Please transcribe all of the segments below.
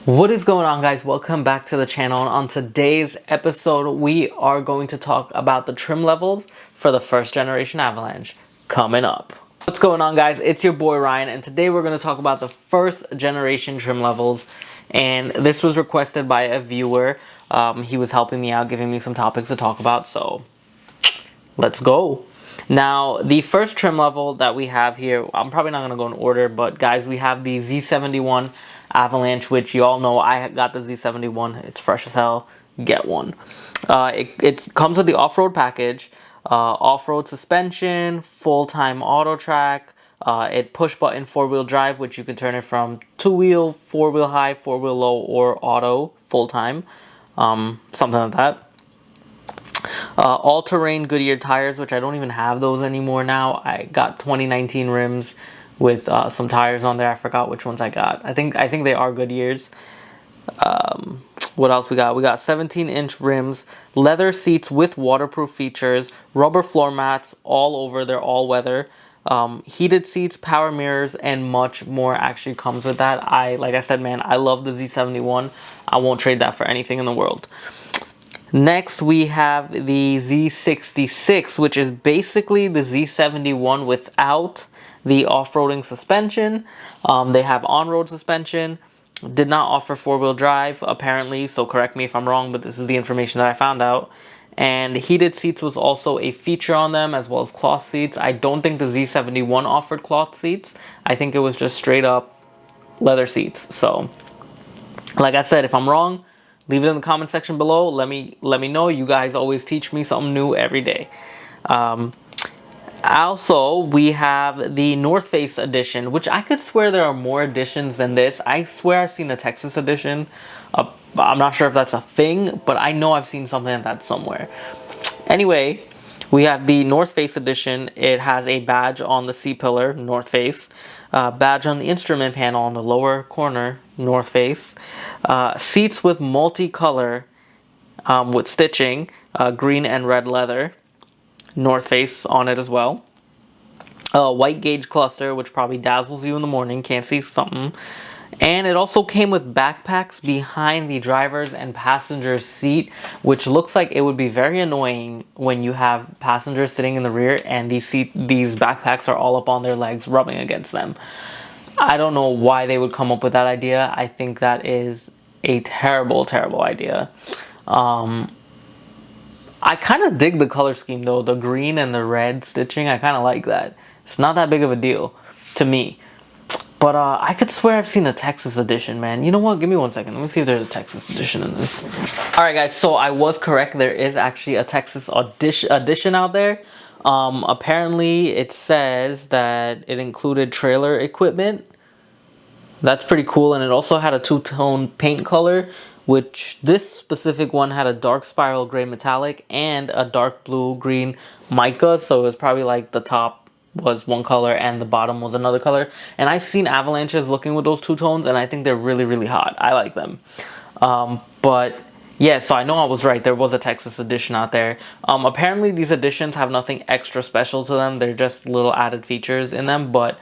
What is going on, guys? Welcome back to the channel. And on today's episode, we are going to talk about the trim levels for the first generation Avalanche coming up. What's going on, guys? It's your boy Ryan, and today we're going to talk about the first generation trim levels. And this was requested by a viewer. He was helping me out, giving me some topics to talk about, so let's go. Now, the first trim level that we have here, I'm probably not going to go in order, but guys, we have the Z71 Avalanche, which you all know I got the Z71. It's fresh as hell. Get one. It comes with the off-road package, off-road suspension, full-time auto track, it push-button four-wheel drive, which you can turn it from two-wheel, four-wheel high, four-wheel low, or auto full-time, something like that. All-terrain Goodyear tires, which I don't even have those anymore now. I got 2019 rims with some tires on there. I forgot which ones I got. I think they are Goodyears. What else we got? We got 17-inch rims, leather seats with waterproof features, rubber floor mats all over. They're all weather. Heated seats, power mirrors, and much more actually comes with that. Like I said, man, I love the Z71. I won't trade that for anything in the world. Next, we have the Z66, which is basically the Z71 without the off-roading suspension. They have on-road suspension. Did not offer four-wheel drive, apparently, so correct me if I'm wrong, but this is the information that I found out. And heated seats was also a feature on them, as well as cloth seats. I don't think the Z71 offered cloth seats. I think it was just straight-up leather seats. So, like I said, if I'm wrong, leave it in the comment section below. Let me know. You guys always teach me something new every day. Also, we have the North Face edition, which I could swear there are more editions than this. I swear I've seen a Texas edition. I'm not sure if that's a thing, but I know I've seen something like that somewhere. Anyway, we have the North Face edition. It has a badge on the C-pillar, North Face. Badge on the instrument panel on the lower corner, North Face. Seats with multicolor with stitching, green and red leather. North Face on it as well. White gauge cluster, which probably dazzles you in the morning. Can't see something. And it also came with backpacks behind the driver's and passenger's seat, which looks like it would be very annoying when you have passengers sitting in the rear and these backpacks are all up on their legs rubbing against them. I don't know why they would come up with that idea. I think that is a terrible, terrible idea. I kind of dig the color scheme though. The green and the red stitching, I kind of like that. It's not that big of a deal to me. But I could swear I've seen a Texas edition, man. You know what? Give me 1 second. Let me see if there's a Texas edition in this. Alright guys, so I was correct. There is actually a Texas edition out there. Apparently it says that it included trailer equipment. That's pretty cool. And it also had a two-tone paint color, which this specific one had a dark spiral gray metallic and a dark blue-green mica. So it was probably like the top was one color and the bottom was another color. And I've seen Avalanches looking with those two tones, and I think they're really, really hot. I like them. But yeah, so I know I was right. There was a Texas edition out there. Apparently these editions have nothing extra special to them. They're just little added features in them, but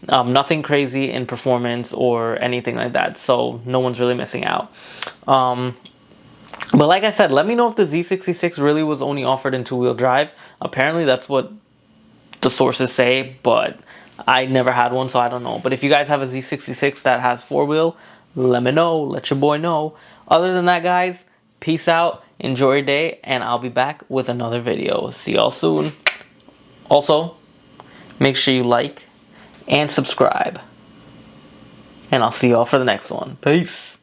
nothing crazy in performance or anything like that. So no one's really missing out. But like I said, let me know if the Z66 really was only offered in two-wheel drive. Apparently that's what the sources say, but I never had one, so I don't know. But if you guys have a Z66 that has four-wheel, let me know. Let your boy know. Other than that, guys, peace out. Enjoy your day, and I'll be back with another video. See y'all soon. Also, make sure you like and subscribe. And I'll see y'all for the next one. Peace.